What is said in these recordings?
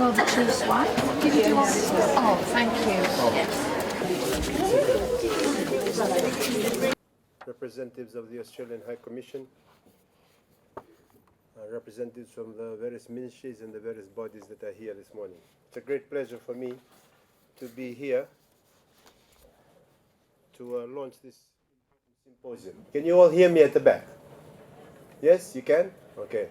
prefer the cheese one. Did you want this? Oh, thank you. Representatives of the Australian High Commission, representatives from the various ministries and the various bodies that are here this morning. It's a great pleasure for me to be here to launch this symposium. Can you all hear me at the back? Yes, you can? Okay.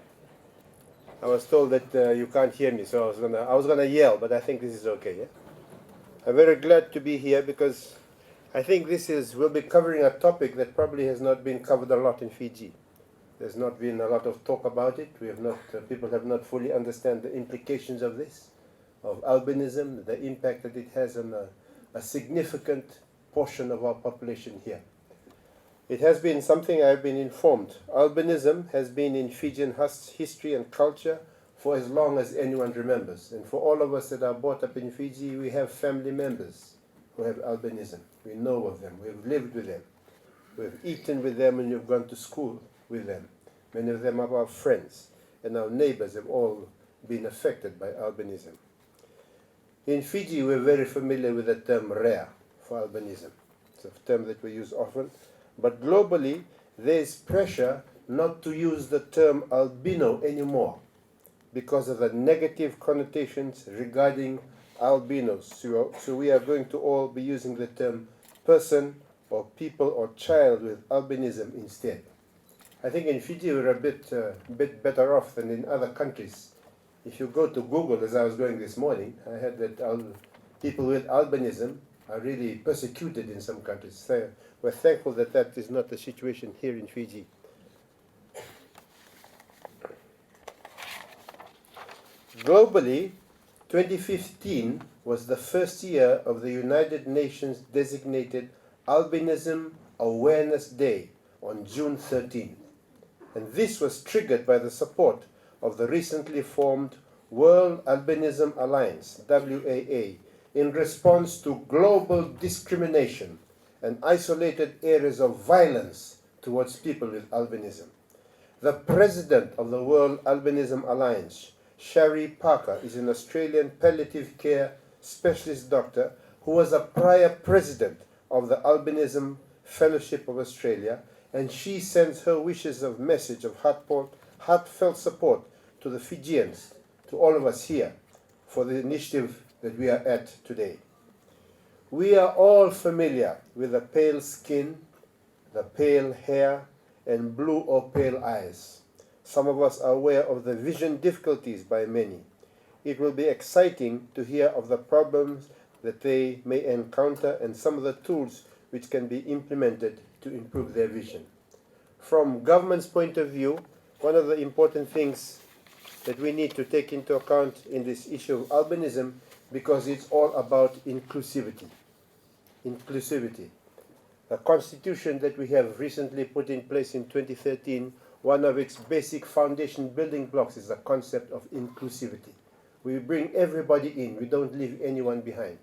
I was told that you can't hear me, so I was gonna yell, but I think this is okay. Yeah? I'm very glad to be here because I think we'll be covering a topic that probably has not been covered a lot in Fiji. There's not been a lot of talk about it. People have not fully understand the implications of this, of albinism, the impact that it has on a significant portion of our population here. It has been something I've been informed. Albinism has been in Fijian history and culture for as long as anyone remembers. And for all of us that are brought up in Fiji, we have family members who have albinism. We know of them. We've lived with them. We've eaten with them and we've gone to school with them. Many of them are our friends. And our neighbors have all been affected by albinism. In Fiji, we're very familiar with the term rare for albinism. It's a term that we use often. But globally, there's pressure not to use the term albino anymore because of the negative connotations regarding albinos. So we are going to all be using the term person or people or child with albinism instead. I think in Fiji we're a bit better off than in other countries. If you go to Google, as I was going this morning, I heard that people with albinism are really persecuted in some countries. So we're thankful that that is not the situation here in Fiji. Globally, 2015 was the first year of the United Nations designated Albinism Awareness Day on June 13th. And this was triggered by the support of the recently formed World Albinism Alliance, WAA, in response to global discrimination and isolated areas of violence towards people with albinism. The president of the World Albinism Alliance, Sherry Parker, is an Australian palliative care specialist doctor who was a prior president of the Albinism Fellowship of Australia, and she sends her wishes of message of heartfelt support to the Fijians, to all of us here, for the initiative that we are at today. We are all familiar with the pale skin, the pale hair, and blue or pale eyes. Some of us are aware of the vision difficulties by many. It will be exciting to hear of the problems that they may encounter and some of the tools which can be implemented to improve their vision. From government's point of view, one of the important things that we need to take into account in this issue of albinism, because it's all about inclusivity. Inclusivity. The constitution that we have recently put in place in 2013, one of its basic foundation building blocks is the concept of inclusivity. We bring everybody in. We don't leave anyone behind.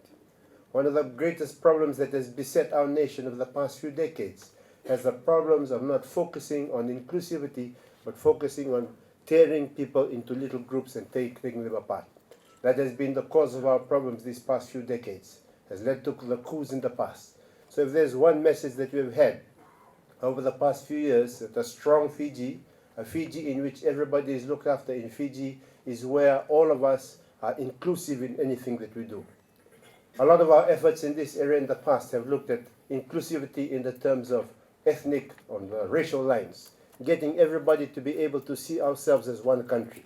One of the greatest problems that has beset our nation over the past few decades has the problems of not focusing on inclusivity, but focusing on tearing people into little groups and taking them apart. That has been the cause of our problems these past few decades, has led to the coups in the past. So if there's one message that we've had over the past few years, that a strong Fiji, a Fiji in which everybody is looked after in Fiji, is where all of us are inclusive in anything that we do. A lot of our efforts in this area in the past have looked at inclusivity in the terms of ethnic, on racial lines, getting everybody to be able to see ourselves as one country,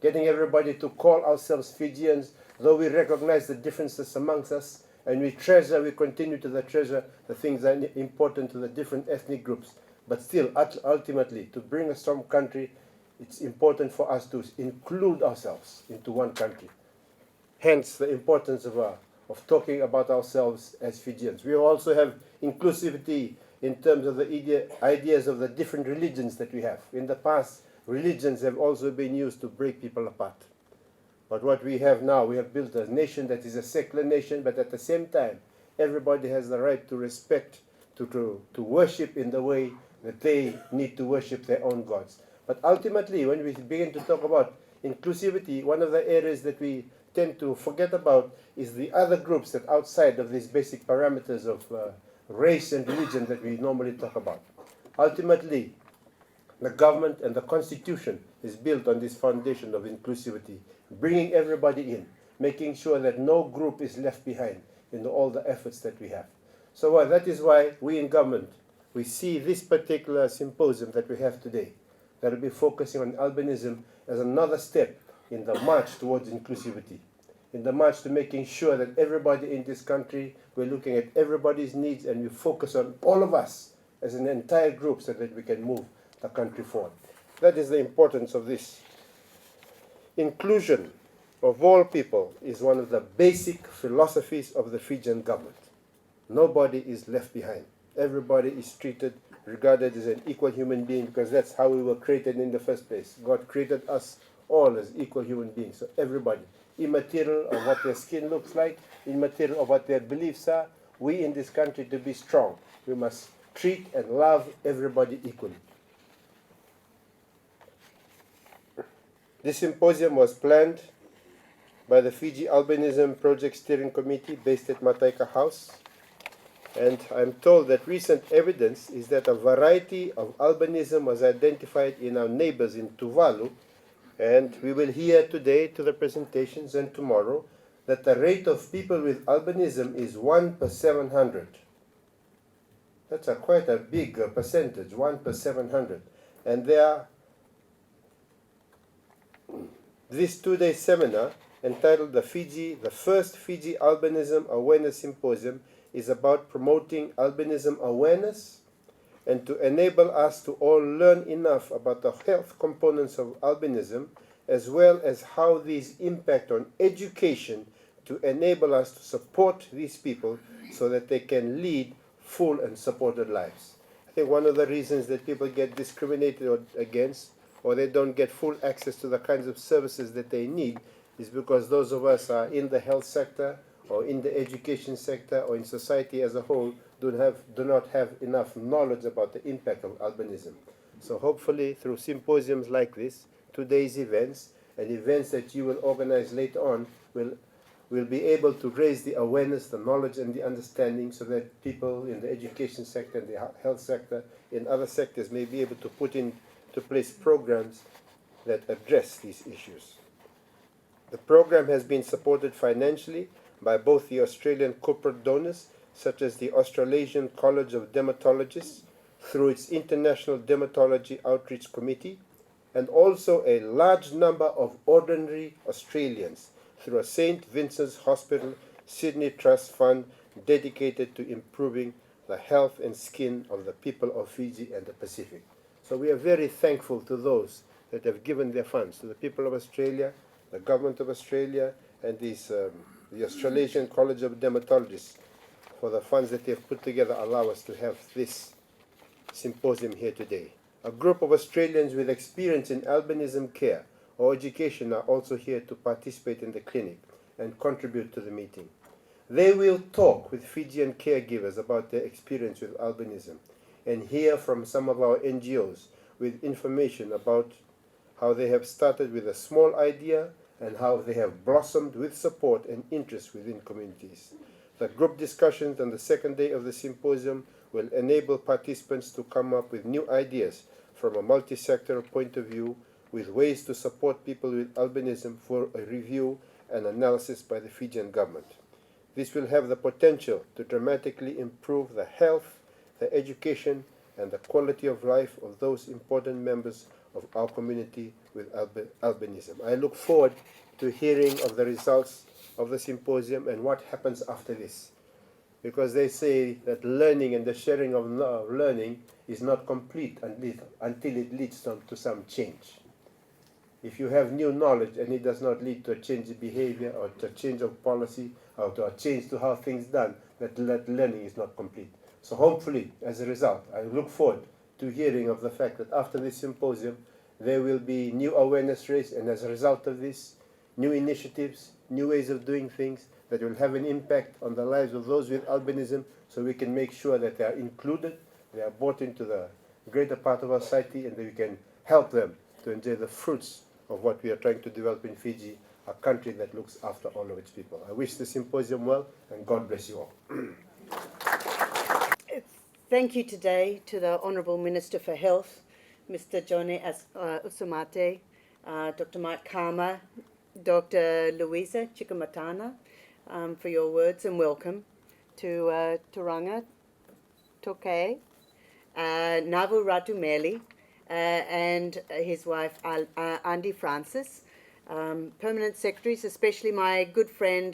getting everybody to call ourselves Fijians, though we recognize the differences amongst us, and we continue to treasure the things that are important to the different ethnic groups. But still, ultimately, to bring a strong country, it's important for us to include ourselves into one country. Hence, the importance of talking about ourselves as Fijians. We also have inclusivity in terms of the ideas of the different religions that we have. In the past, religions have also been used to break people apart. But what we have now, we have built a nation that is a secular nation, but at the same time, everybody has the right to respect, to worship in the way that they need to worship their own gods. But ultimately, when we begin to talk about inclusivity, one of the areas that we tend to forget about is the other groups that outside of these basic parameters of race and religion that we normally talk about. Ultimately, the government and the constitution is built on this foundation of inclusivity, bringing everybody in, making sure that no group is left behind in all the efforts that we have. So that is why we in government, we see this particular symposium that we have today, that will be focusing on albinism as another step in the march towards inclusivity, in the march to making sure that everybody in this country, we're looking at everybody's needs and we focus on all of us as an entire group so that we can move the country forward. That is the importance of this. Inclusion of all people is one of the basic philosophies of the Fijian government. Nobody is left behind. Everybody is treated, regarded as an equal human being, because that's how we were created in the first place. God created us all as equal human beings. So everybody, immaterial of what their skin looks like, immaterial of what their beliefs are, we in this country, to be strong, we must treat and love everybody equally. This symposium was planned by the Fiji Albinism Project Steering Committee based at Mataika House. And I'm told that recent evidence is that a variety of albinism was identified in our neighbors in Tuvalu. And we will hear today to the presentations and tomorrow that the rate of people with albinism is 1 per 700. That's quite a big percentage, 1 per 700. And this two-day seminar entitled the first Fiji Albinism Awareness Symposium is about promoting albinism awareness and to enable us to all learn enough about the health components of albinism as well as how these impact on education to enable us to support these people so that they can lead full and supported lives. I think one of the reasons that people get discriminated against or they don't get full access to the kinds of services that they need is because those of us are in the health sector or in the education sector or in society as a whole do not have enough knowledge about the impact of albinism. So hopefully through symposiums like this, today's events, and events that you will organize later on, will be able to raise the awareness, the knowledge, and the understanding so that people in the education sector, and the health sector, in other sectors may be able to put into place programs that address these issues. The program has been supported financially by both the Australian corporate donors, such as the Australasian College of Dermatologists, through its International Dermatology Outreach Committee, and also a large number of ordinary Australians through a St. Vincent's Hospital Sydney Trust Fund dedicated to improving the health and skin of the people of Fiji and the Pacific. So we are very thankful to those that have given their funds, to the people of Australia, the government of Australia, and the Australasian College of Dermatologists for the funds that they have put together allow us to have this symposium here today. A group of Australians with experience in albinism care or education are also here to participate in the clinic and contribute to the meeting. They will talk with Fijian caregivers about their experience with albinism and hear from some of our NGOs with information about how they have started with a small idea and how they have blossomed with support and interest within communities. The group discussions on the second day of the symposium will enable participants to come up with new ideas from a multi-sectoral point of view with ways to support people with albinism for a review and analysis by the Fijian government. This will have the potential to dramatically improve the health, the education, and the quality of life of those important members of our community with albinism. I look forward to hearing of the results of the symposium and what happens after this. Because they say that learning and the sharing of learning is not complete until it leads to some change. If you have new knowledge and it does not lead to a change in behavior or to a change of policy or to a change to how things done, that learning is not complete. So hopefully, as a result, I look forward to hearing of the fact that after this symposium, there will be new awareness raised, and as a result of this, new initiatives, new ways of doing things that will have an impact on the lives of those with albinism, so we can make sure that they are included, they are brought into the greater part of our society, and that we can help them to enjoy the fruits of what we are trying to develop in Fiji a country that looks after all of its people. I wish the symposium well, and God bless you all. Thank you today to the Honourable Minister for Health, Mr. Jone Usamate, Dr. Mike Kama, Dr. Louisa Chikamatana, for your words and welcome to Turanga Toke, Navu Ratu Meli, and his wife Andy Francis, permanent secretaries, especially my good friend,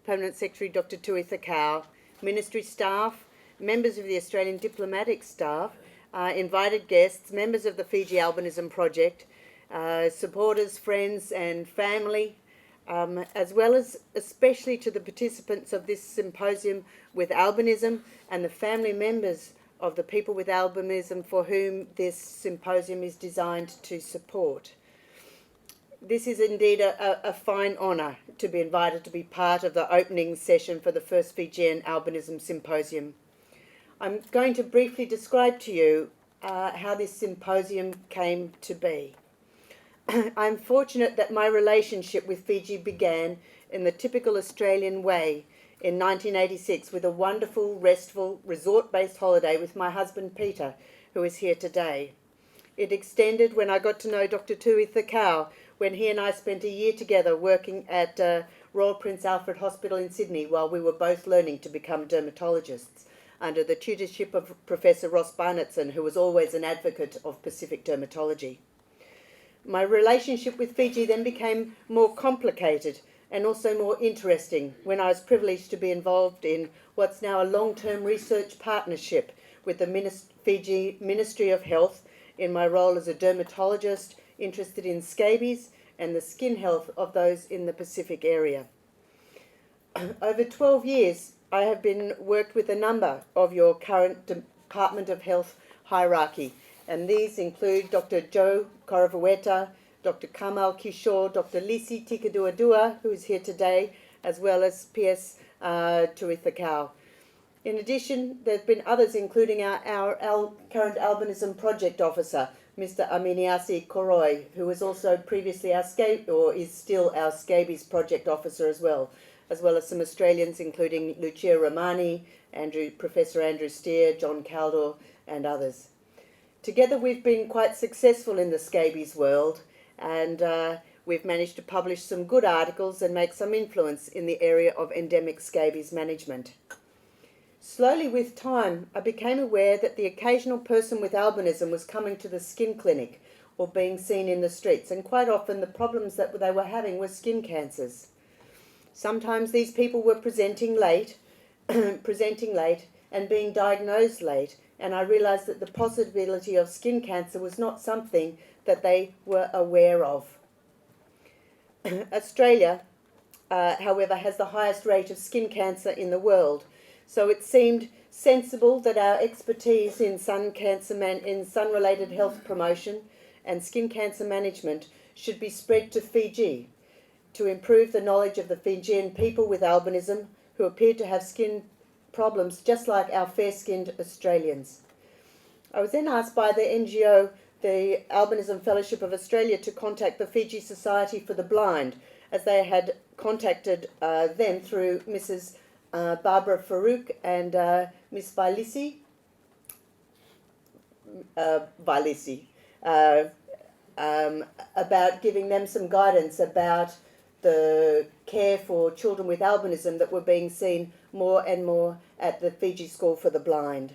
Permanent Secretary Dr. Tui Thakau, ministry staff, members of the Australian diplomatic staff, invited guests, members of the Fiji Albinism Project, supporters, friends and family, as well as especially to the participants of this symposium with albinism and the family members of the people with albinism for whom this symposium is designed to support. This is indeed a fine honour to be invited to be part of the opening session for the first Fijian Albinism Symposium. I'm going to briefly describe to you how this symposium came to be. I'm fortunate that my relationship with Fiji began in the typical Australian way in 1986 with a wonderful, restful, resort-based holiday with my husband Peter, who is here today. It extended when I got to know Dr. Tui Thakau, when he and I spent a year together working at Royal Prince Alfred Hospital in Sydney while we were both learning to become dermatologists, under the tutorship of Professor Ross Barnettson, who was always an advocate of Pacific dermatology. My relationship with Fiji then became more complicated and also more interesting when I was privileged to be involved in what's now a long-term research partnership with the Fiji Ministry of Health in my role as a dermatologist interested in scabies and the skin health of those in the Pacific area. Over 12 years, I have worked with a number of your current Department of Health hierarchy, and these include Dr. Joe Koravaweta, Dr. Kamal Kishore, Dr. Lisi Tikaduadua, who is here today, as well as PS Tui Thakau. In addition, there have been others, including our current Albinism Project Officer, Mr. Aminiasi Koroi, who was also previously is still our Scabies Project Officer as well as some Australians, including Lucia Romani, Professor Andrew Steer, John Caldor, and others. Together we've been quite successful in the scabies world, and we've managed to publish some good articles and make some influence in the area of endemic scabies management. Slowly with time, I became aware that the occasional person with albinism was coming to the skin clinic or being seen in the streets, and quite often the problems that they were having were skin cancers. Sometimes these people were presenting late and being diagnosed late, and I realised that the possibility of skin cancer was not something that they were aware of. Australia, however, has the highest rate of skin cancer in the world, so it seemed sensible that our expertise in sun-related health promotion and skin cancer management should be spread to Fiji to improve the knowledge of the Fijian people with albinism who appear to have skin problems just like our fair-skinned Australians. I was then asked by the NGO, the Albinism Fellowship of Australia, to contact the Fiji Society for the Blind, as they had contacted them through Mrs. Barbara Farouk and Miss Vailisi, about giving them some guidance about the care for children with albinism that were being seen more and more at the Fiji School for the Blind.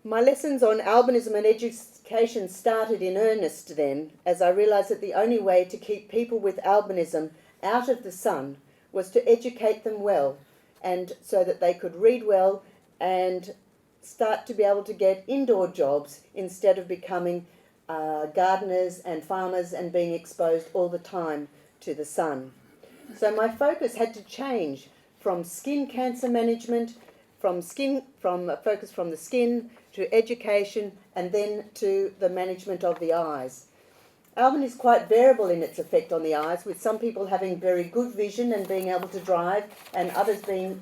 My lessons on albinism and education started in earnest then, as I realised that the only way to keep people with albinism out of the sun was to educate them well, and so that they could read well and start to be able to get indoor jobs instead of becoming gardeners and farmers and being exposed all the time to the sun. So my focus had to change from skin cancer management, from a focus from the skin to education, and then to the management of the eyes. Albinism is quite variable in its effect on the eyes, with some people having very good vision and being able to drive, and others being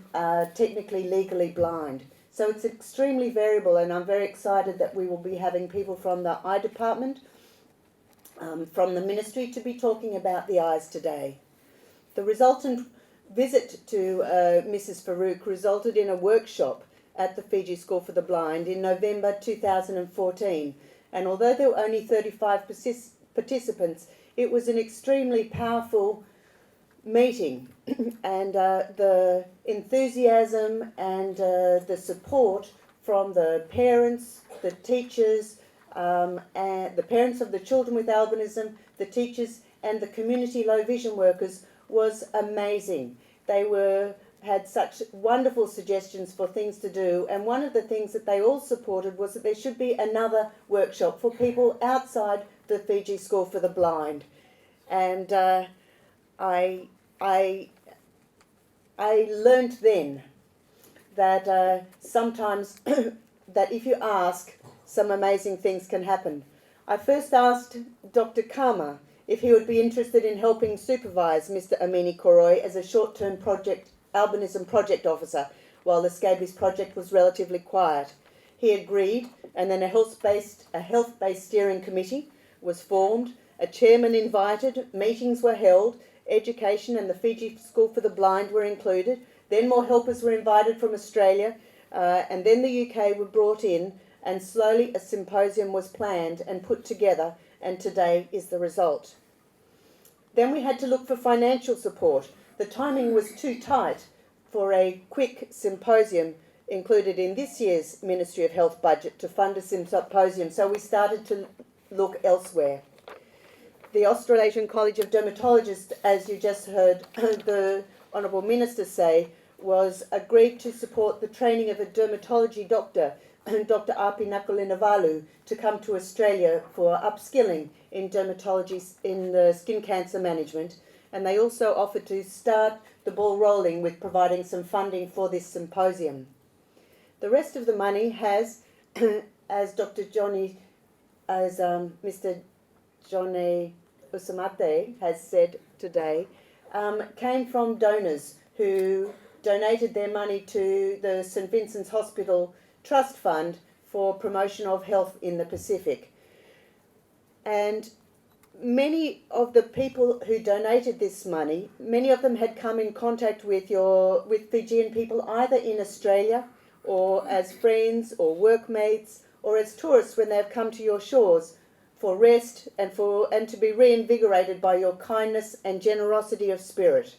technically legally blind. So it's extremely variable, and I'm very excited that we will be having people from the eye department from the Ministry to be talking about the eyes today. The resultant visit to Mrs. Farouk resulted in a workshop at the Fiji School for the Blind in November 2014, and although there were only 35 participants, it was an extremely powerful meeting, and the enthusiasm and the support from the parents, the teachers, and the parents of the children with albinism, the teachers and the community low vision workers was amazing. They had such wonderful suggestions for things to do, and one of the things that they all supported was that there should be another workshop for people outside the Fiji School for the Blind. And I learned then that sometimes that if you ask, some amazing things can happen. I first asked Dr. Kama if he would be interested in helping supervise Mr. Amini Koroi as a short-term albinism project officer while the Scabies project was relatively quiet. He agreed, and then a health-based steering committee was formed, a chairman invited, meetings were held, education and the Fiji School for the Blind were included, then more helpers were invited from Australia, and then the UK were brought in, and slowly a symposium was planned and put together, and today is the result. Then we had to look for financial support. The timing was too tight for a quick symposium included in this year's Ministry of Health budget to fund a symposium, so we started to look elsewhere. The Australasian College of Dermatologists, as you just heard the Honourable Minister say, was agreed to support the training of a dermatology doctor, Dr. Api Nakulinavalu, to come to Australia for upskilling in dermatology in the skin cancer management, and they also offered to start the ball rolling with providing some funding for this symposium. The rest of the money has, as Dr. Jone, as Mr. Jone Usamate has said today, came from donors who donated their money to the St. Vincent's Hospital Trust Fund for promotion of health in the Pacific. And many of the people who donated this money, many of them had come in contact with Fijian people either in Australia or as friends or workmates or as tourists when they've come to your shores for rest and to be reinvigorated by your kindness and generosity of spirit.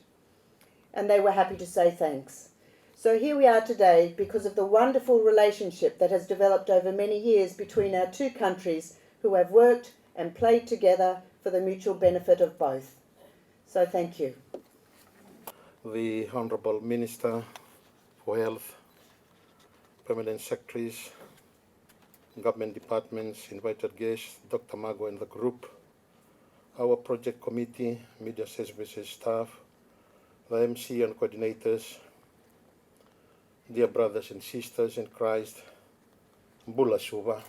And they were happy to say thanks. So here we are today because of the wonderful relationship that has developed over many years between our two countries who have worked and played together for the mutual benefit of both. So thank you. The Honourable Minister for Health, Permanent Secretaries, Government Departments, invited guests, Dr. Mago and the group, our project committee, media services staff, the MC and coordinators, dear brothers and sisters in Christ, Bula Suva,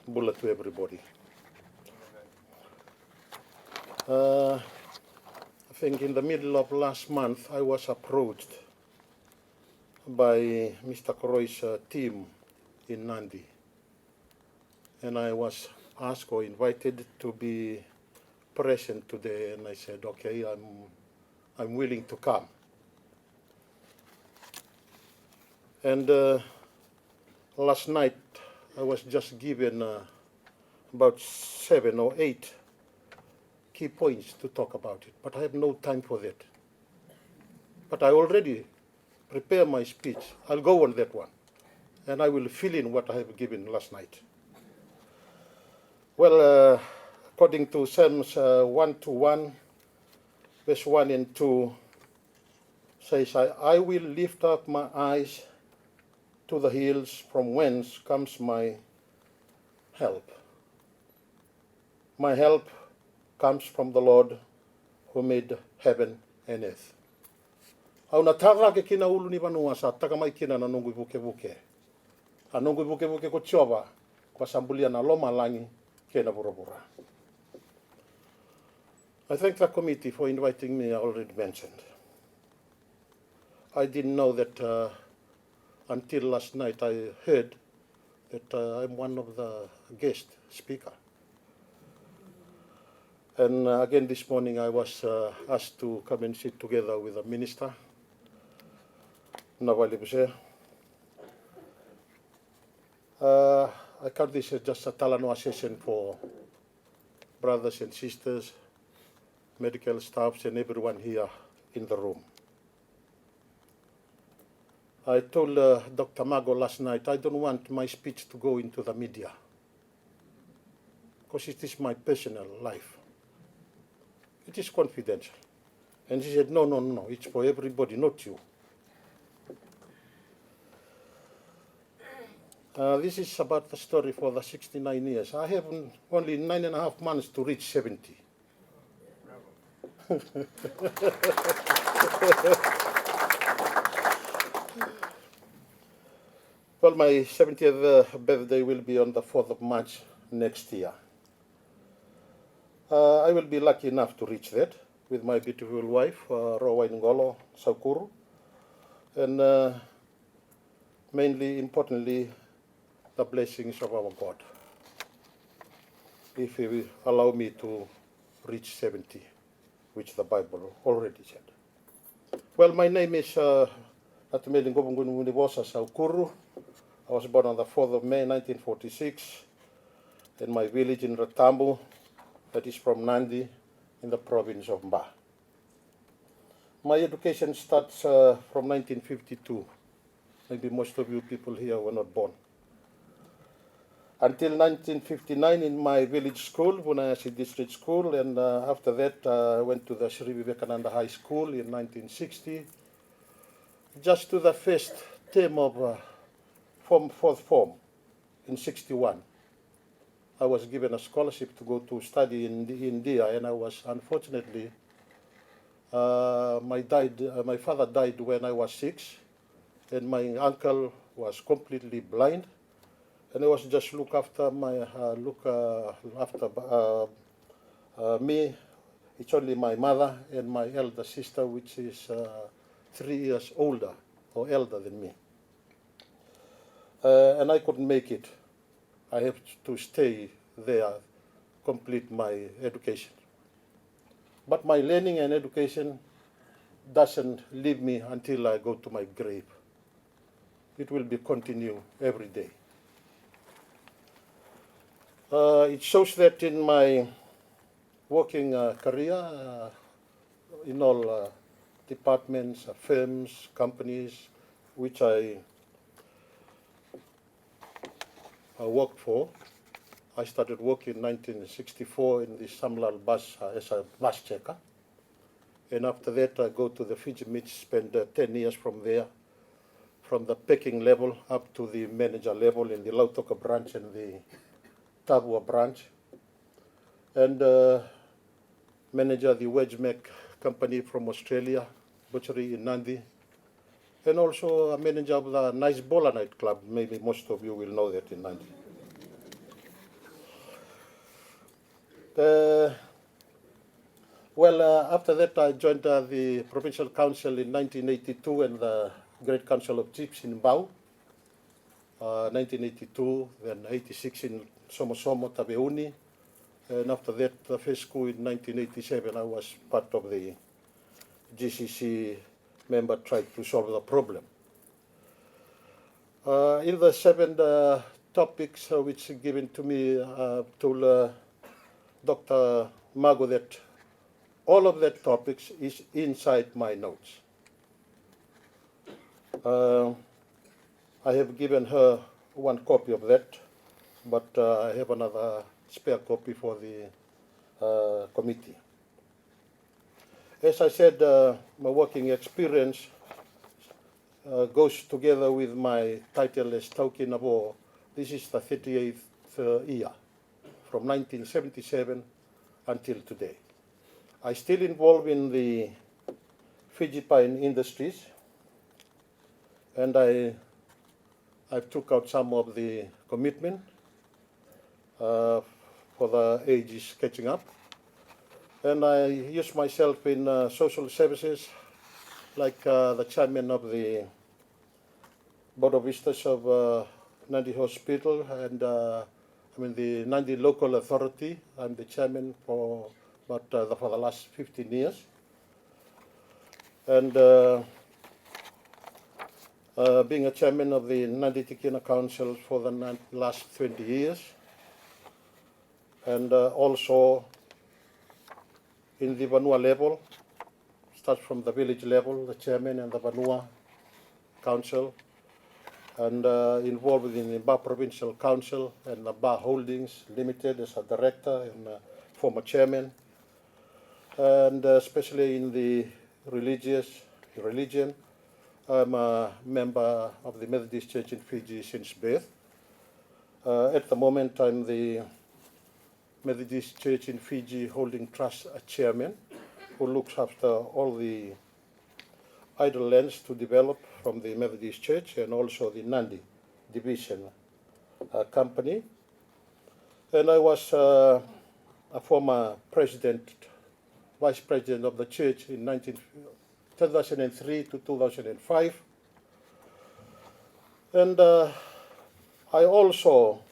Bula to everybody. I think in the middle of last month I was approached by Mr. Koroi's team in Nandi, and I was asked or invited to be present today, and I said, okay, I'm willing to come. And last night I was just given about 7 or 8 key points to talk about it, but I have no time for that. But I already prepared my speech. I'll go on that one, and I will fill in what I have given last night. Well, according to Psalms 1:1, verse 1 and 2, says, I will lift up my eyes to the hills, from whence comes my help. My help comes from the Lord who made heaven and earth. Au na taga ke kina ulu ni vanua sa taka mai kina na nungu vuke vuke. A nungu vuke vuke ko tiova kwa sambulia na loma langi kena burabura. I thank the committee for inviting me, I already mentioned. I didn't know that until last night I heard that I'm one of the guest speaker. And again this morning I was asked to come and sit together with the minister. I count this as just a talanoa session for brothers and sisters, medical staffs and everyone here in the room. I told Dr. Mago last night, I don't want my speech to go into the media because it is my personal life. It is confidential. And she said, no, it's for everybody, not you. This is about the story for the 69 years. I have only 9.5 months to reach 70. Well, my 70th birthday will be on the 4th of March next year. I will be lucky enough to reach that with my beautiful wife, Rowa Ngolo Saukuru, and mainly, importantly, the blessings of our God, if He will allow me to reach 70, which the Bible already said. Well, my name is Atumeli Ngobungununibosa Saukuru. I was born on the 4th of May 1946 in my village in Ratambu, that is from Nandi, in the province of Mba. My education starts from 1952. Maybe most of you people here were not born. Until 1959 in my village school, Bunayasi District School, and after that I went to the Sri Vivekananda High School in 1960, just to the first term of fourth form in 61. I was given a scholarship to go to study in India, and I was unfortunately, my father died when I was 6, and my uncle was completely blind. And I was just look after me. It's only my mother and my elder sister, which is 3 years older or elder than me. And I couldn't make it. I have to stay there, complete my education. But my learning and education doesn't leave me until I go to my grave. It will be continue every day. It shows that in my working career, in all departments, firms, companies, which I worked for. I started working in 1964 in the Samlal bus as a bus checker. And after that, I go to the Fiji Mitch, spend 10 years from there, from the packing level up to the manager level in the Lautoka branch and the Tabua branch, and manager the wedge make company from Australia, butchery in Nandi, and also a manager of the Nice Bowler Night Club. Maybe most of you will know that in Nandi. After that I joined the Provincial Council in 1982 and the Great Council of Chiefs in Bau, 1982, then 86 in Somosomo, Tabeuni, and after that, the first school in 1987, I was part of the GCC member tried to solve the problem. In the 7 topics which given to me, told Dr. Mago that all of that topics is inside my notes. I have given her 1 copy of that, but I have another spare copy for the committee. As I said, my working experience goes together with my title as Tauki Nabo. This is the 38th year, from 1977 until today. I still involved in the Fiji pine industries, and I took out some of the commitment for the age is catching up. And I use myself in social services, like the chairman of the Board of Visitors of Nandi Hospital and the Nandi Local Authority. I'm the chairman for but for the last 15 years. And being a chairman of the Nandi Tikina Council for the last 20 years. And also in the Vanua level, start from the village level, the chairman and the Vanua Council, and involved in the Ba Provincial Council and the Ba Holdings Limited as a director and former chairman, and especially in the religion. I'm a member of the Methodist Church in Fiji since birth. At the moment, I'm the Methodist Church in Fiji Holding Trust chairman, who looks after all the idle lands to develop from the Methodist Church and also the Nandi division company. And I was a former vice president of the church in 2003 to 2005. And I also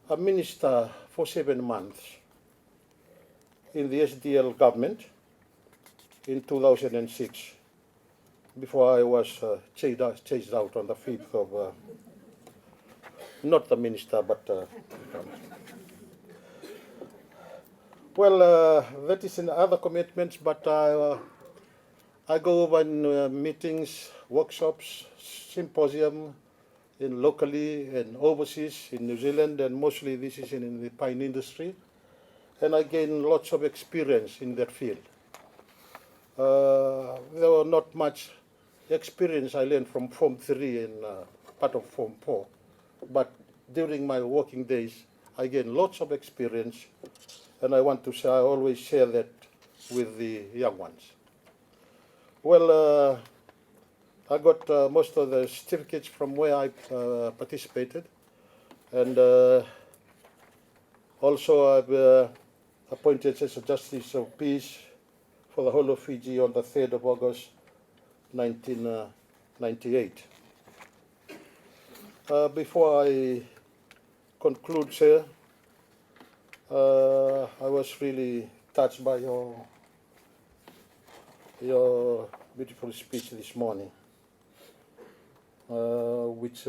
a minister for 7 months in the SDL government in 2006, before I was chased out on the 5th of, not the minister, but well, that is in other commitments, but I go over in meetings, workshops, symposium, in locally and overseas in New Zealand, and mostly this is in the pine industry, and I gain lots of experience in that field. There were not much experience I learned from Form 3 and part of Form 4, but during my working days I gained lots of experience, and I want to say I always share that with the young ones. Well, I got most of the certificates from where I participated, and also I've appointed as a Justice of Peace for the whole of Fiji on the 3rd of August 1998. Before I conclude, sir, I was really touched by your beautiful speech this morning. Which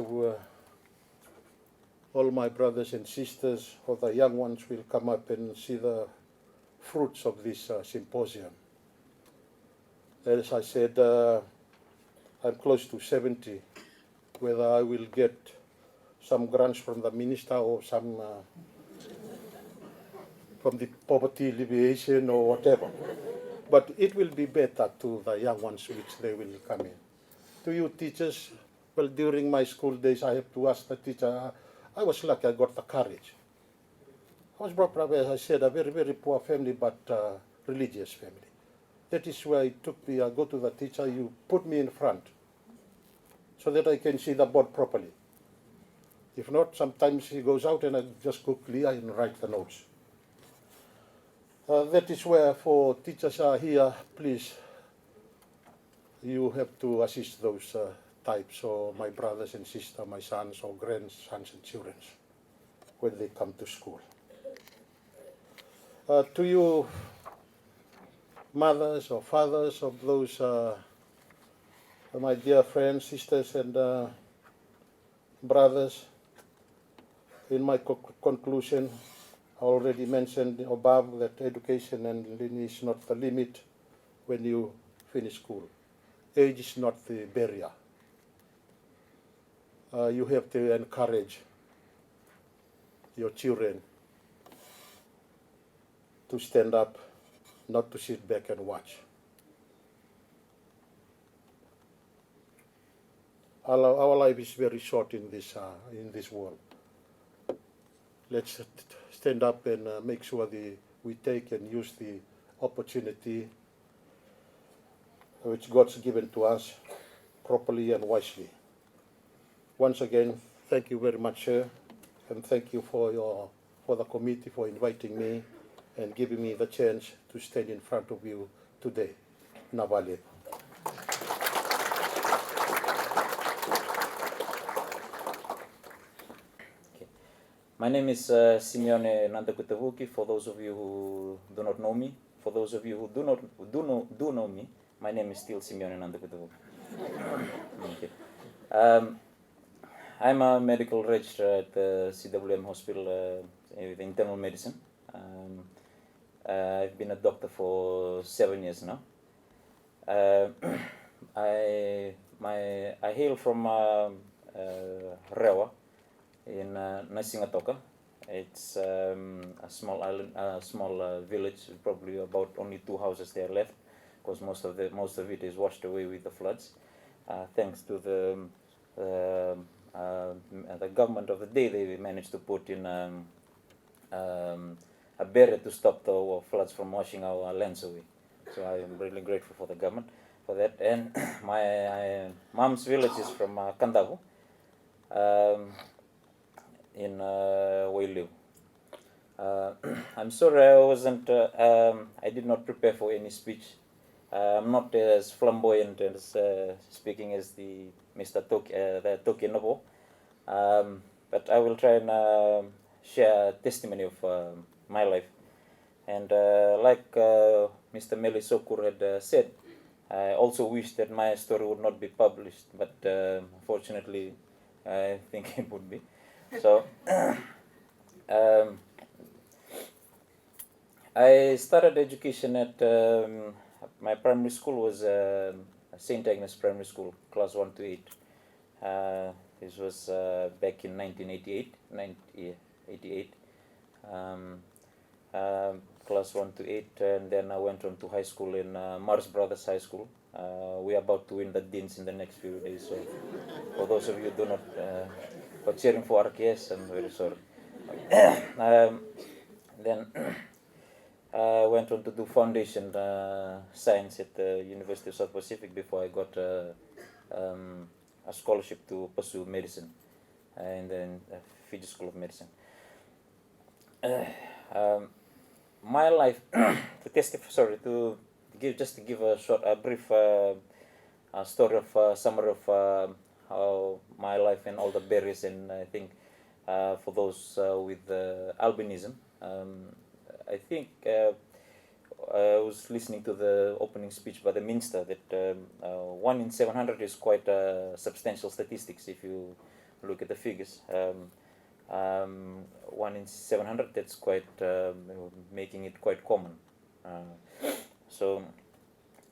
all my brothers and sisters, or the young ones, will come up and see the fruits of this symposium. As I said, I'm close to 70. Whether I will get some grants from the minister or some from the poverty alleviation or whatever, but it will be better to the young ones which they will come in. To you teachers, well, during my school days, I have to ask the teacher. I was lucky I got the courage. I was brought up, as I said, a very, very poor family, but religious family. That is why it took me, I go to the teacher, you put me in front so that I can see the board properly. If not, sometimes he goes out and I just go clear and write the notes. That is where, for teachers are here, please, you have to assist those types, or my brothers and sisters, my sons or grandsons and children, when they come to school. To you, mothers or fathers of those, my dear friends, sisters and brothers, in my conclusion, I already mentioned above that education and is not the limit when you finish school. Age is not the barrier. You have to encourage your children to stand up, not to sit back and watch. Our life is very short in this world. Let's stand up and make sure we take and use the opportunity which God's given to us properly and wisely. Once again, thank you very much, sir, and thank you for the committee for inviting me and giving me the chance to stand in front of you today. Navale. My name is Simeone Nantakutavuki. For those of you who do not know me, for those of you who do know me, my name is still Simeone Nantakutavuki. Okay. I'm a medical registrar at the CWM hospital with internal medicine. I've been a doctor for 7 years now. I hail from Rewa in Nasingatoka. It's a small island, small village. Probably about only 2 houses there left, because most of it is washed away with the floods. Thanks to the government of the day, they managed to put in a barrier to stop the floods from washing our lands away. So I am really grateful for the government for that. And my mom's village is from Kandavu in Wailu. I'm sorry I did not prepare for any speech. I'm not as flamboyant as speaking as the Mr. Toki Nobo, but I will try and share a testimony of my life. And like Mr. Meli Sokur had said, I also wish that my story would not be published, but unfortunately, I think it would be. So, I started education at my primary school was St. Agnes Primary School, class 1 to 8. This was back in 1988. Class 1 to 8, and then I went on to high school in Mars Brothers High School. We are about to win the Deans in the next few days, so for those of you who do not for cheering for RKS, I'm very sorry. Then I went on to do foundation science at the University of South Pacific before I got a scholarship to pursue medicine in the Fiji School of Medicine. My life, to give a brief story of summary of how my life and all the barriers, and I think for those with albinism, I think I was listening to the opening speech by the minister that 1 in 700 is quite substantial statistics if you look at the figures. 1 in 700, that's quite making it quite common. So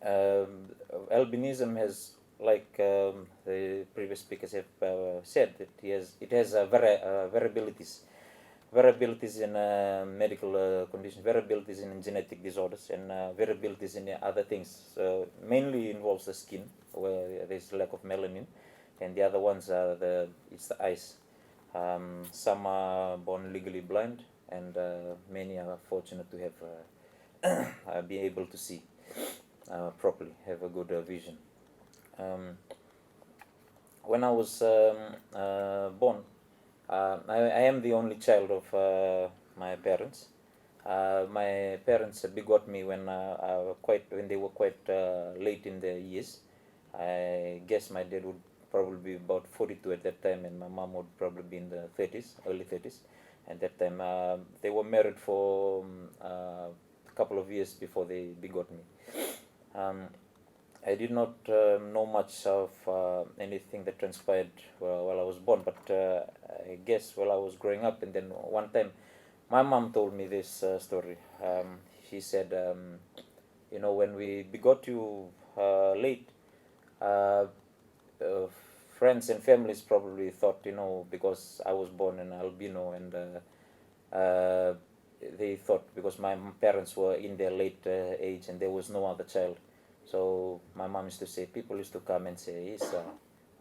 albinism has, like the previous speakers have said, that it has variabilities in medical conditions, variabilities in genetic disorders, and variabilities in other things. Mainly involves the skin, where there's lack of melanin, and the other ones are it's the eyes. Some are born legally blind, and many are fortunate to have be able to see properly, have a good vision. When I was born, I am the only child of my parents. My parents begot me when they were quite late in their years. I guess my dad would probably be about 42 at that time, and my mom would probably be in the 30s, early 30s. At that time, they were married for a couple of years before they begot me. I did not know much of anything that transpired while I was born, but I guess while I was growing up, and then one time, my mom told me this story. She said, when we begot you late, friends and families probably thought, because I was born an albino, and they thought because my parents were in their late age and there was no other child. So my mom used to say, people used to come and say,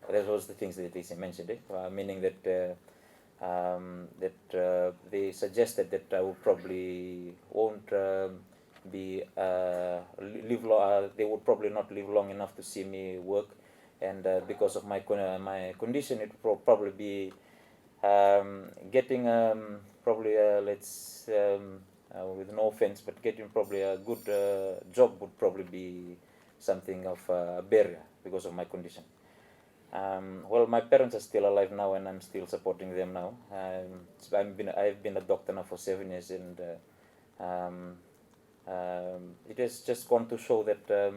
that was the things that they mentioned, meaning that they suggested that I would probably won't be live long. They would probably not live long enough to see me work, and because of my condition, it would probably be getting probably with no offense, but getting probably a good job would probably be something of a barrier because of my condition. Well, my parents are still alive now, and I'm still supporting them now. So I've been a doctor now for 7 years, and it has just gone to show that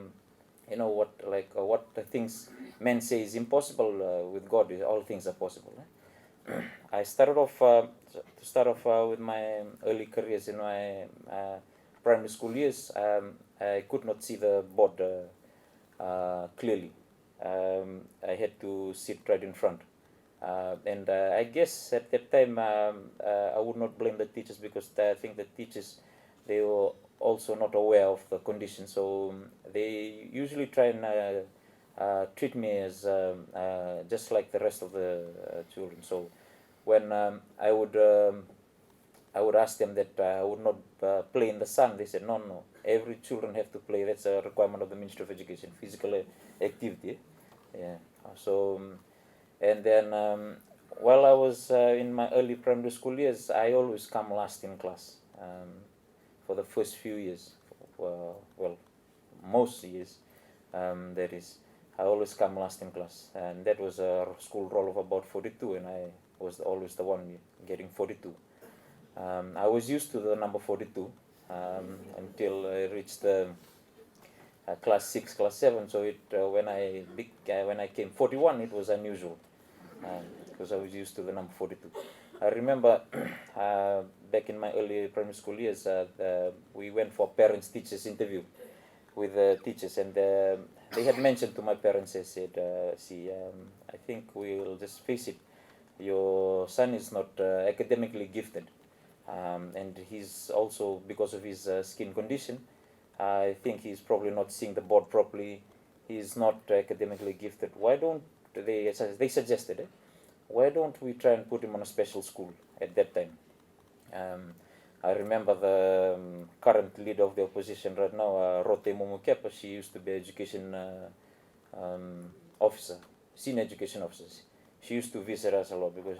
what the things men say is impossible with God. All things are possible. I started off with my early careers in my primary school years. I could not see the board clearly. I had to sit right in front. And I guess at that time I would not blame the teachers, because I think the teachers, they were also not aware of the condition. So they usually try and treat me as just like the rest of the children. So when I would ask them that I would not play in the sun, they said, no, every children have to play. That's a requirement of the Ministry of Education, physical activity. Yeah. So, and then while I was in my early primary school years, I always come last in class for the first few years. Well, most years, that is. I always come last in class, and that was a school roll of about 42, and I was always the one getting 42. I was used to the number 42 until I reached class 6, class 7. So when I came 41, it was unusual, because I was used to the number 42. I remember back in my early primary school years, we went for parents-teachers interview with the teachers, and they had mentioned to my parents, they said, I think we'll just face it, your son is not academically gifted, and he's also, because of his skin condition, I think he's probably not seeing the board properly, he's not academically gifted. Why don't they suggested it, why don't we try and put him on a special school at that time? I remember the current leader of the opposition right now, Rote Momokepa. She used to be education officer, senior education officer. She used to visit us a lot, because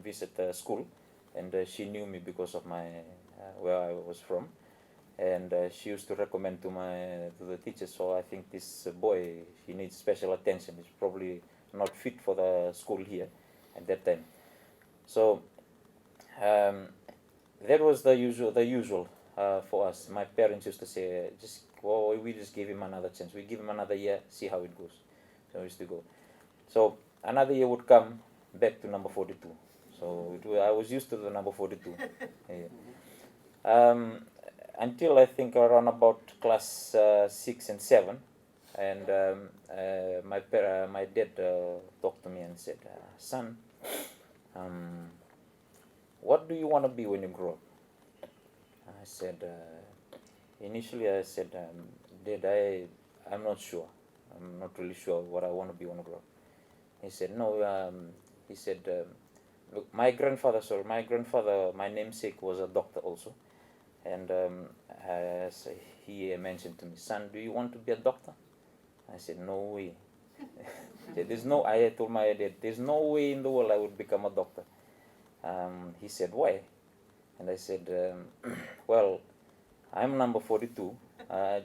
visit the school, and she knew me because of my where I was from, and she used to recommend to the teachers. So I think this boy, he needs special attention. He's probably not fit for the school here at that time. So that was the usual for us. My parents used to say, we just give him another chance. We give him another year, see how it goes. So we used to go. So another year would come, back to number 42. So I was used to the number 42. Yeah. Until I think around about class 6 and 7, and my dad talked to me and said, son, what do you want to be when you grow up? I said, initially I said, Dad, I'm not sure. I'm not really sure what I want to be when I grow up. He said, no, he said, look, my grandfather, my namesake, was a doctor also. And so he mentioned to me, son, do you want to be a doctor? I said, no way. I told my dad, there's no way in the world I would become a doctor. He said, why? And I said, well, I'm number 42. I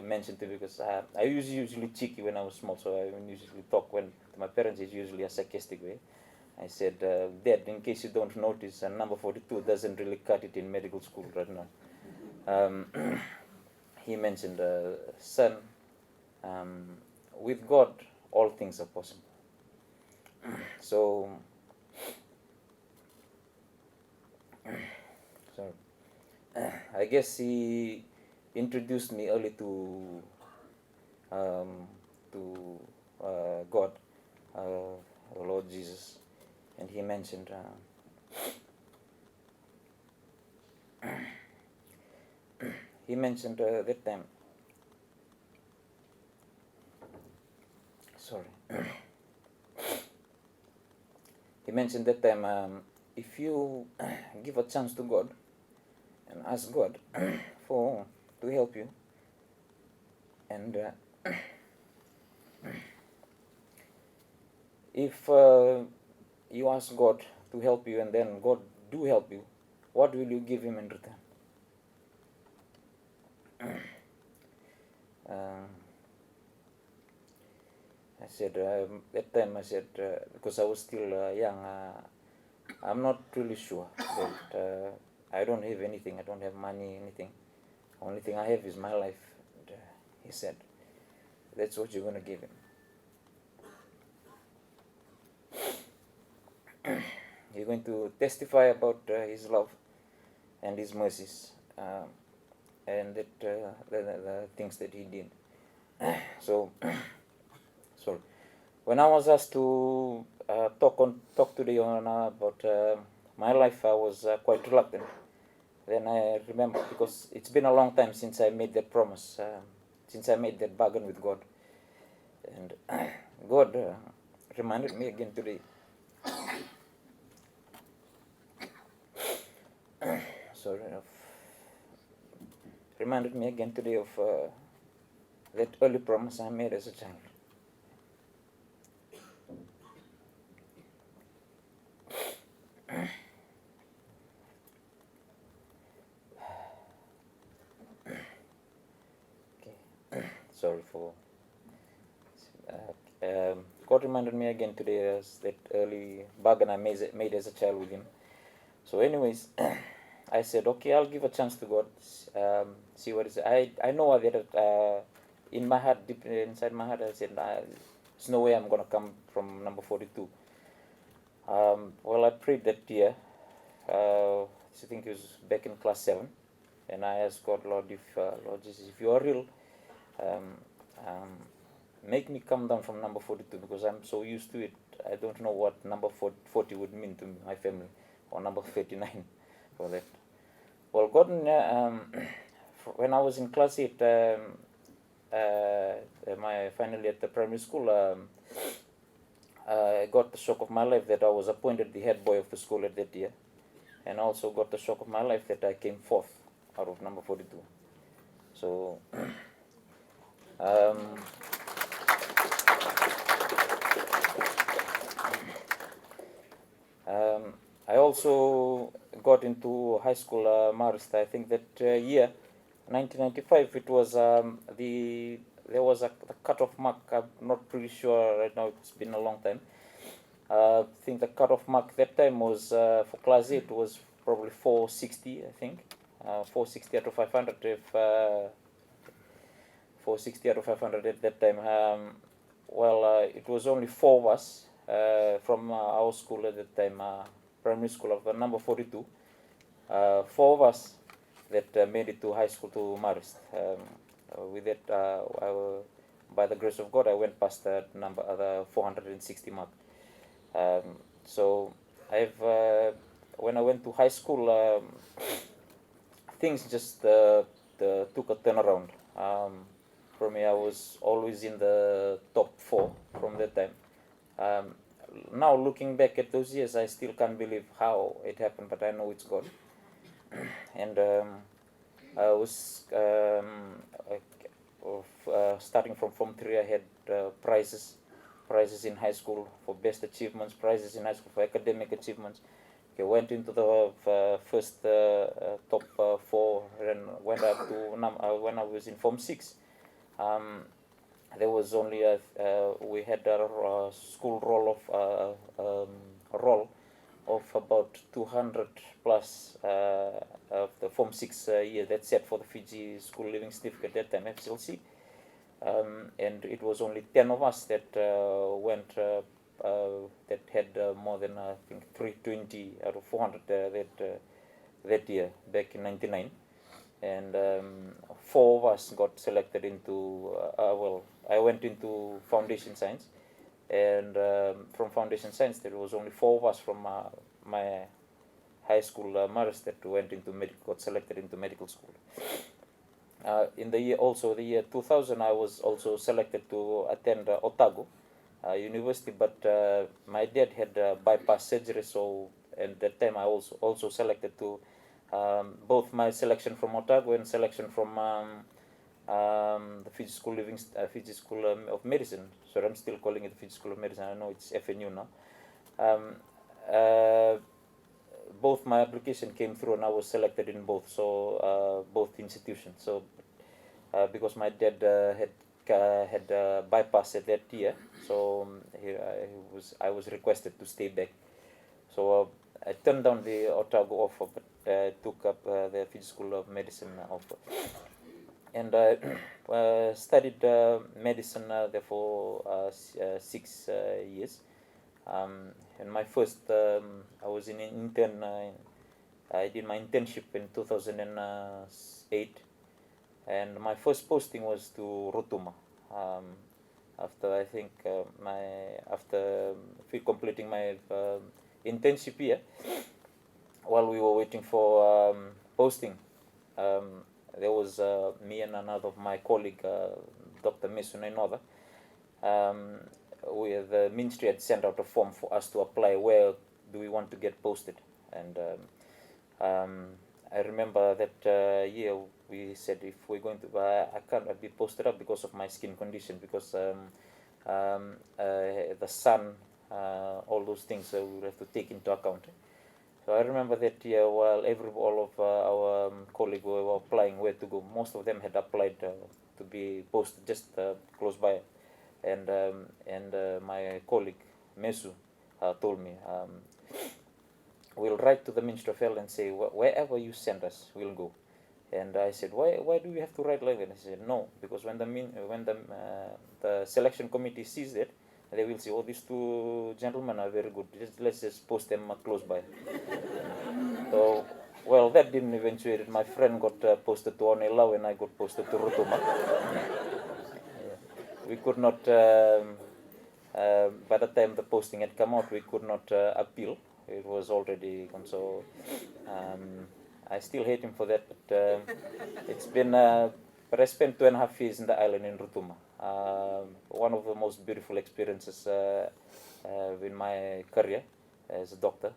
mentioned to him because I was usually cheeky when I was small, so I usually talk to my parents, it's usually a sarcastic way. I said, Dad, in case you don't notice, number 42 doesn't really cut it in medical school right now. He mentioned, son, with God, all things are possible. So, I guess he introduced me early to God, the Lord Jesus, and he mentioned that time. He mentioned that time, if you give a chance to God and ask God to help you, and if you ask God to help you and then God do help you, what will you give him in return? I said, that time I said, because I was still young, I'm not really sure that I don't have anything, I don't have money, anything. Only thing I have is my life. And, he said, that's what you're going to give him. You're going to testify about his love and his mercies and that the things that he did. So, sorry. When I was asked to talk to the owner about my life, I was quite reluctant. Then I remember, because it's been a long time since I made that promise, since I made that bargain with God. And God reminded me again today. Sorry, reminded me again today of that early promise I made as a child. Sorry for. God reminded me again today as that early bargain I made as a child with him. So, anyways, I said, okay, I'll give a chance to God, see what is. I know that in my heart, deep inside my heart, I said, there's no way I'm gonna come from number 42. Well, I prayed that year. I think it was back in class 7, and I asked God, Lord, if Lord Jesus, if you are real, make me come down from number 42, because I'm so used to it. I don't know what number 40 would mean to my family, or number 39 for that. Well, God, when I was in class 8, my final year at the primary school, I got the shock of my life that I was appointed the head boy of the school at that year, and also got the shock of my life that I came 4th out of number 42. So, I also got into high school, Marist. I think that year, 1995, it was there was a cutoff mark. I'm not pretty sure right now. It's been a long time. I think the cutoff mark that time was for class 8 was probably 460. I think 460 out of 500. If 460 out of 500 at that time. It was only 4 of us from our school at that time, primary school of the number 42. 4 of us that made it to high school to Marist. With that, by the grace of God, I went past the 460 mark. So I've when I went to high school, things just took a turnaround. For me, I was always in the top 4 from that time. Now looking back at those years, I still can't believe how it happened, but I know it's God. And I was starting from Form 3, I had prizes in high school for best achievements, prizes in high school for academic achievements. Okay, went into the first top 4, and went up to when I was in Form 6. There was only we had a school roll of about 200 plus of the Form 6 year that's set for the Fiji School Living Certificate at that time, FCLC. And it was only 10 of us that went that had more than I think 320 out of 400 that year back in '99. And 4 of us got selected into I went into foundation science, and from foundation science there was only 4 of us from my high school Marist that got selected into medical school. In the year 2000, I was also selected to attend Otago University, but my dad had bypass surgery, so at that time I was also selected to both my selection from Otago and selection from the Fiji School of Medicine. So I'm still calling it the Fiji School of Medicine. I know it's FNU now. Both my application came through, and I was selected in both. So both institutions. So because my dad had bypass at that year, So I was requested to stay back. So I turned down the Otago offer, but I took up the Fiji School of Medicine offer. And I studied medicine there for 6 years. And my first, I was in an intern. I did my internship in 2008, and my first posting was to Rotuma. After I think after completing my internship here, while we were waiting for posting, there was me and another of my colleague, Dr. Mesun Enoda. The ministry had sent out a form for us to apply where do we want to get posted, and I remember that year we said if we're going to, I can't be posted up because of my skin condition, because the sun, all those things we will have to take into account. So I remember that year, while all of our colleagues were applying where to go, most of them had applied to be posted just close by, and my colleague Mesu told me, we'll write to the Ministry of Health and say wherever you send us, we'll go. And I said, why do we have to write like that? He said, no, because when the selection committee sees that, they will say, oh, these two gentlemen are very good. Let's just post them close by. So, well, that didn't eventuate. My friend got posted to Onela and I got posted to Rotuma. We could not, by the time the posting had come out, we could not appeal. It was already gone. So I still hate him for that, but it's been, but I spent 2.5 years in the island in Rotuma. One of the most beautiful experiences in my career as a doctor.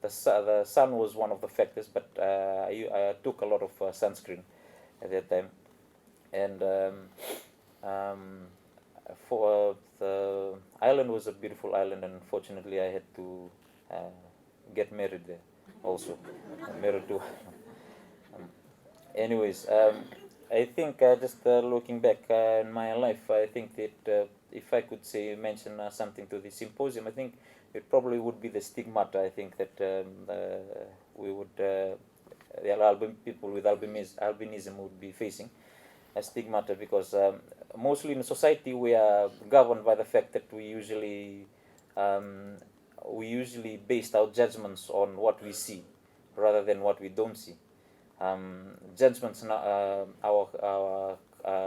The sun was one of the factors, but I took a lot of sunscreen at that time. And for the island was a beautiful island, and unfortunately I had to get married there also. Married to anyways, I think just looking back in my life, I think that if I could mention something to the symposium, I think it probably would be the stigmata. I think that we would, the people with albinism would be facing a stigmata, because mostly in society we are governed by the fact that we usually based our judgments on what we see rather than what we don't see. Judgments, our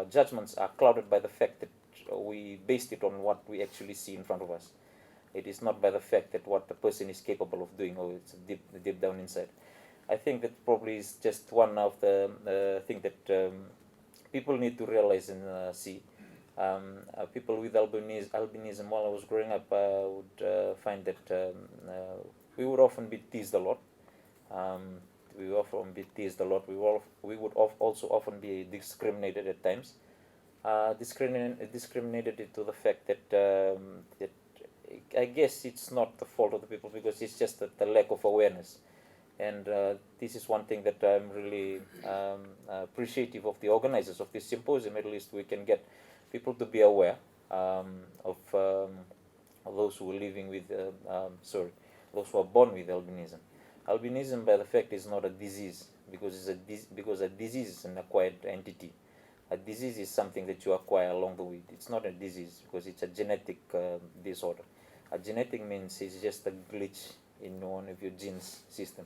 judgments are clouded by the fact that we based it on what we actually see in front of us. It is not by the fact that what the person is capable of doing, or it's deep down inside. I think that probably is just one of the thing that people need to realize and see. People with albinism, while I was growing up, I would find that we would often be teased a lot. We would often be teased a lot. We would also often be discriminated at times. Discriminated to the fact that that I guess it's not the fault of the people, because it's just the lack of awareness. And this is one thing that I'm really appreciative of the organizers of this symposium. At least we can get people to be aware of those who are living with, those who are born with albinism. Albinism, by the fact, is not a disease, because a disease is an acquired entity. A disease is something that you acquire along the way. It's not a disease because it's a genetic disorder. A genetic means it's just a glitch in one of your genes system.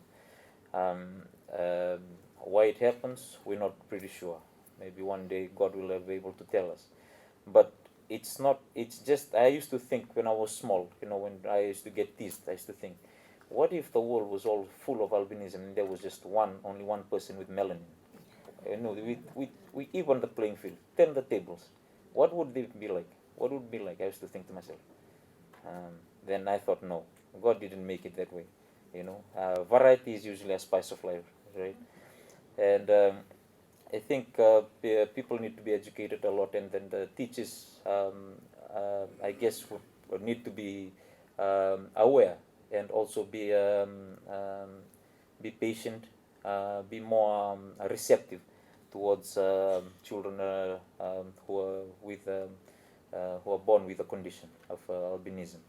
Why it happens, we're not pretty sure. Maybe one day God will be able to tell us. But it's not, it's just, I used to think when I was small, when I used to get teased, I used to think, what if the world was all full of albinism and there was just only one person with melanin? We even the playing field, turn the tables. What would it be like? What would it be like? I used to think to myself. Then I thought, no, God didn't make it that way. Variety is usually a spice of life, right? And I think people need to be educated a lot, and then the teachers, I guess, would need to be aware, and also be patient, be more receptive towards children who are with who are born with the condition of albinism.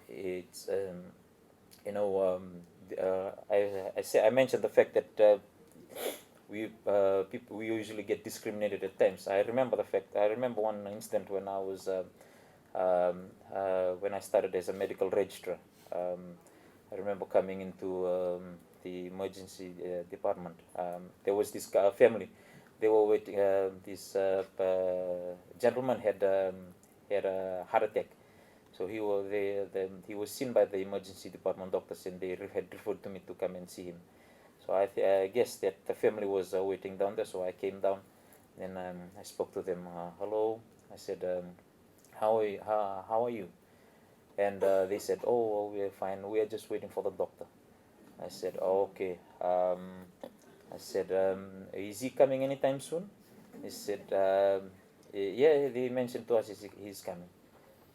It's you know I mentioned the fact that we usually get discriminated at times. I remember one incident when I was when I started as a medical registrar. I remember coming into the emergency department. There was this family. They were waiting. This gentleman had a heart attack. So he was seen by the emergency department doctors, and they had referred to me to come and see him. So I guess that the family was waiting down there. So I came down, and I spoke to them. Hello, I said, how are you? And they said, oh, we're fine. We are just waiting for the doctor. I said, oh, okay. I said, is he coming anytime soon? He said, yeah, they mentioned to us he's coming.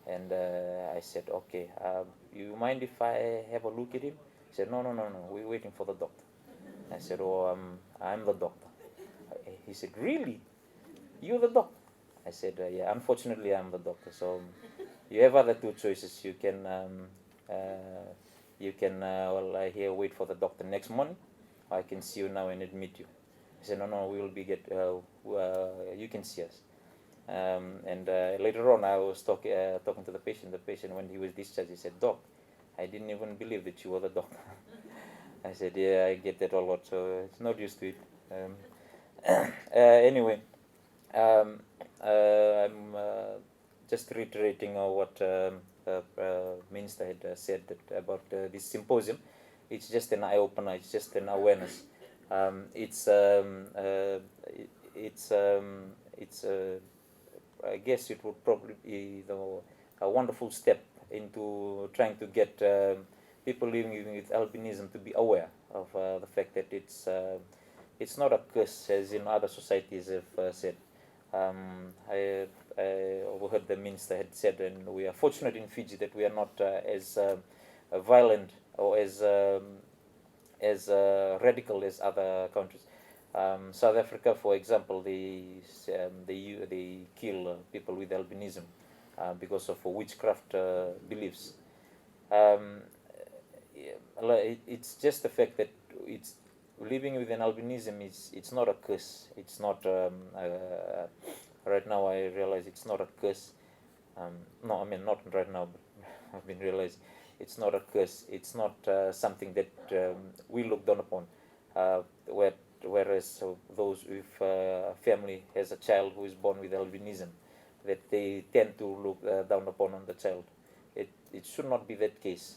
And I said, okay, you mind if I have a look at him? He said, no, we're waiting for the doctor. I said, oh, I'm the doctor. He said, really? You're the doctor? I said, yeah, unfortunately I'm the doctor. So you have other two choices. You can here wait for the doctor next morning. I can see you now and admit you. I said, no, we will be you can see us. And later on, I was talking to the patient. The patient, when he was discharged, he said, Doc, I didn't even believe that you were the doctor. I said, yeah, I get that a lot, so it's not used to it. Anyway, I'm just reiterating what Minister had said about this symposium. It's just an eye-opener. It's just an awareness. I guess it would probably be a wonderful step into trying to get people living with albinism to be aware of the fact that it's not a curse, as in other societies have said. I overheard the minister had said, and we are fortunate in Fiji that we are not as violent or as radical as other countries. South Africa, for example, they kill people with albinism because of witchcraft beliefs. It's just the fact that it's living with an albinism it's not a curse. It's not right now. I realize it's not a curse. No, I mean not right now, but I've been realizing it's not a curse. It's not something that we look down upon. Whereas those with a family has a child who is born with albinism, that they tend to look down upon on the child. It should not be that case.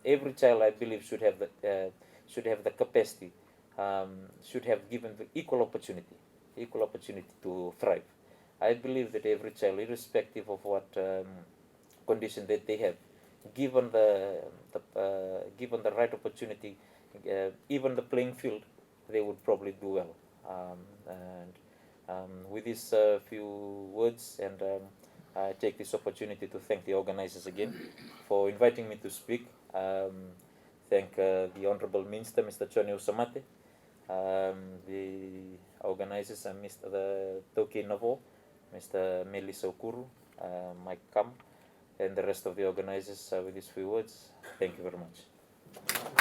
Every child, I believe, should have the capacity, should have given the equal opportunity to thrive. I believe that every child, irrespective of what condition that they have, given the right opportunity, even the playing field, they would probably do well. With these few words, and I take this opportunity to thank the organizers again for inviting me to speak. Thank the Honorable Minister, Mr. Jone Usamate, the organizers, Mr. the Toki Navo, Mr. Melissa Okuru, Mike Kam, and the rest of the organizers. With these few words, thank you very much.